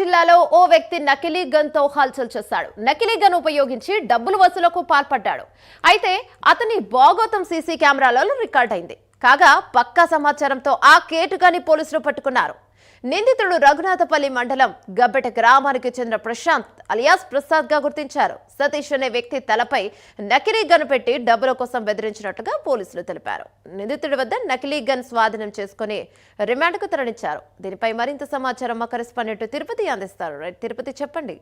జిల్లాలో ఓ వ్యక్తి నకిలీ గన్ తో హల్చల్ చేశాడు. నకిలీ గన్ ఉపయోగించి డబ్బులు వసూలుకు పాల్పడ్డాడు. అయితే అతని బాగోతం సీసీ కెమెరాలలో రికార్డ్ అయింది. కాగా పక్కా సమాచారంతో ఆ కేటుగాని పోలీసులు పట్టుకున్నారు. నిందితుడు రఘునాథపల్లి మండలం గబ్బెట గ్రామానికి చెందిన ప్రశాంత్ అలియాస్ ప్రసాద్ గా గుర్తించారు. సతీష్ అనే వ్యక్తి తలపై నకిలీ గన్ పెట్టి డబ్బుల కోసం బెదిరించినట్టుగా పోలీసులు తెలిపారు. నిందితుడి వద్ద నకిలీ గన్ స్వాధీనం చేసుకుని రిమాండ్కు తరలించారు. దీనిపై మరింత సమాచారం మా కరెస్పాండెంట్ తిరుపతి అందిస్తారు. తిరుపతి, చెప్పండి.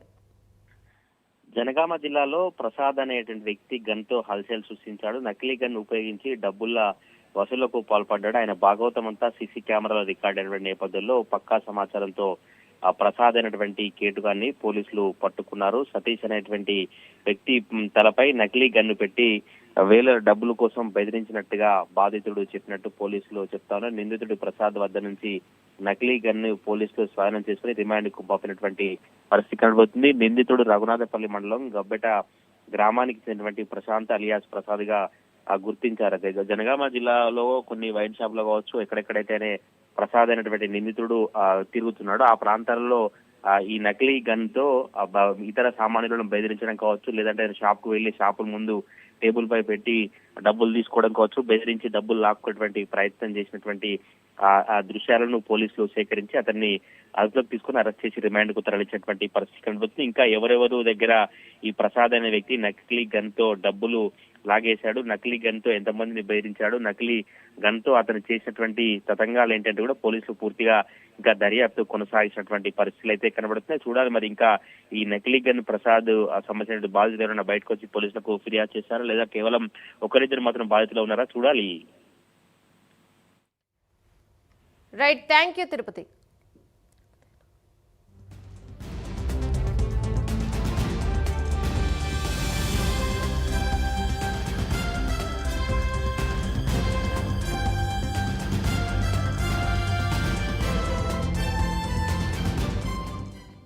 జనగామ జిల్లాలో ప్రసాద్ అనేటువంటి వ్యక్తి గన్ తో హల్చల్ సృష్టించాడు. నకిలీ గన్ ఉపయోగించి డబ్బుల వసూళ్లకు పాల్పడ్డాడు. ఆయన భాగవతం అంతా సీసీ కెమెరాలో రికార్డ్ అయినటువంటి నేపథ్యంలో పక్కా సమాచారంతో ప్రసాద్ అనేటువంటి కేటుగాన్ని పోలీసులు పట్టుకున్నారు. సతీష్ అనేటువంటి వ్యక్తి తలపై నకిలీ గన్ను పెట్టి వేల డబ్బుల కోసం బెదిరించినట్టుగా బాధితుడు చెప్పినట్టు పోలీసులు చెప్తారు. నిందితుడు ప్రసాద్ వద్ద నుంచి నకిలీ గన్ను పోలీసులు స్వాధీనం చేసుకుని రిమాండ్ కు పంపినటువంటి పరిస్థితి కనబడుతుంది. నిందితుడు రఘునాథపల్లి మండలం గబ్బెట గ్రామానికి చెందినటువంటి ప్రశాంత్ అలియాస్ ప్రసాద్ గా గుర్తించారు. జనగామ జిల్లాలో కొన్ని వైన్ షాప్ లో కావచ్చు, ఎక్కడెక్కడైతేనే ప్రసాద్ అయినటువంటి నిందితుడు తిరుగుతున్నాడు ఆ ప్రాంతాల్లో ఈ నకిలీ గన్ తో ఇతర సామాన్యులను బెదిరించడం కావచ్చు, లేదంటే షాప్ కు వెళ్లి షాపుల ముందు టేబుల్ పై పెట్టి డబ్బులు తీసుకోవడం కావచ్చు, బెదిరించి డబ్బులు లాక్కునేటువంటి ప్రయత్నం చేసినటువంటి ఆ దృశ్యాలను పోలీసులు సేకరించి అతన్ని అదుపులోకి తీసుకుని అరెస్ట్ చేసి రిమాండ్ కు తరలించినటువంటి పరిస్థితి కనబడుతుంది. ఇంకా ఎవరెవరు దగ్గర ఈ ప్రసాద్ అనే వ్యక్తి నకిలీ గన్ తో డబ్బులు లాగేశాడు, నకిలీ గన్ తో ఎంతమందిని బెదిరించాడు, నకిలీ గన్ తో అతను చేసినటువంటి తతంగాలు ఏంటంటే కూడా పోలీసులు పూర్తిగా ఇంకా దర్యాప్తు కొనసాగించినటువంటి పరిస్థితులు అయితే కనబడుతున్నాయి. చూడాలి మరి ఇంకా ఈ నకిలీ గన్ ప్రసాద్ సంబంధించిన బాధితులు ఎవరైనా బయటకు వచ్చి పోలీసులకు ఫిర్యాదు చేశారా, లేదా కేవలం ఒకరిద్దరు మాత్రం బాధితులు ఉన్నారా చూడాలి. Right, thank you Tirupati.